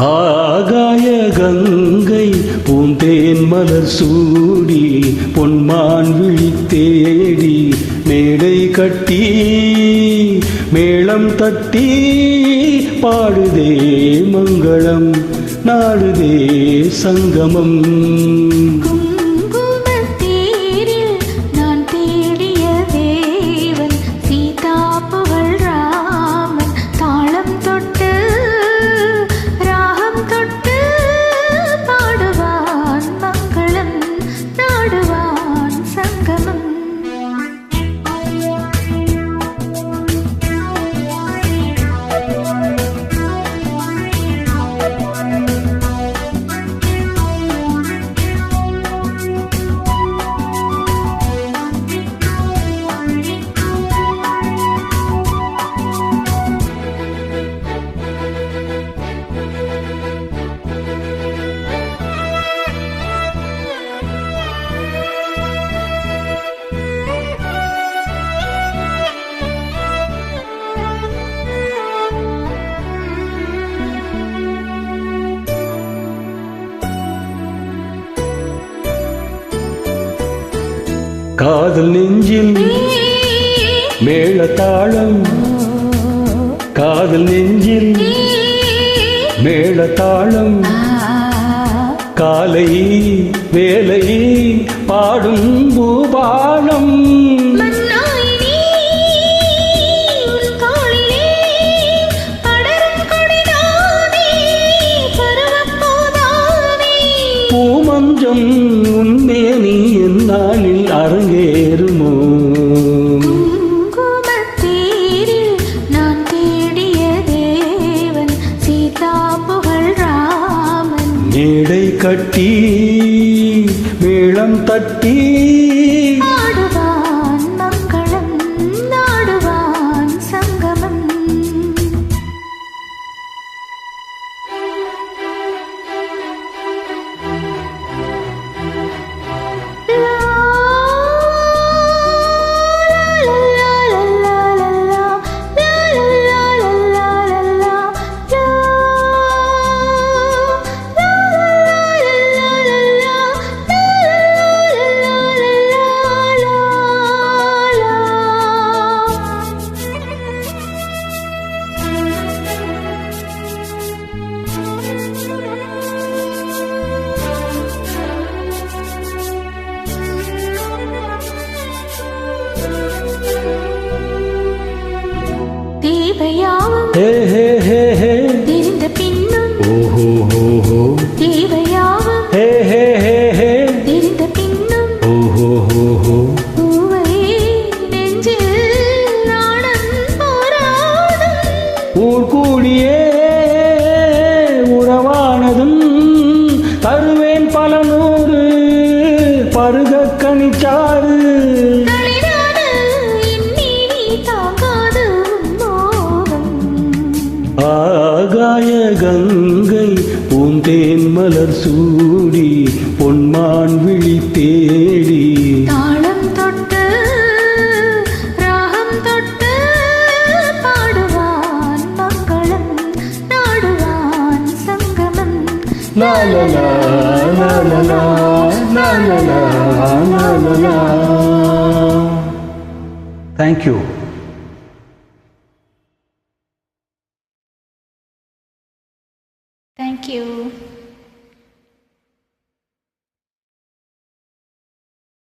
ஆகாய கங்கை பூந்தேன் மலர் சூடி பொன்மான் விழி தேடி மேடை கட்டி மேளம் தட்டி பாடுதே மங்களம் நாடுதே சங்கமம். காதல் நெஞ்சில் மேளதாளம், காதல் நெஞ்சில் மேளதாளம், காலை வேலை பாடும் பூபாலம். பூமஞ்சம் உன்மேனி என்னாலில் அரங்கேறுமோ? நான் தேடிய தேவன் சீதா புகழ் ராமன். மேடை கட்டி மேளம் தட்டி ஆடுவான் மங்களம் நாடுவான் சங்கமம். தெரிந்த பின்னும் தேவையாவும் தெரிந்த பின்னும் பூவை நெஞ்சில் நாணம் போராடும். ஊர் கூடியே உறவானதும் தருவேன் பல நூறு பருக கனிச்சாறு. ஆகாய கங்கை பூந்தேன் மலர் சூடி பொன்மான் விழி தேடி தாளம் தொட்டு ராகம் தொட்டு பாடுவான் மங்களம் நாடுவான் சங்கமம். லாலலா லாலலா லாலலா லாலலா. Thank you.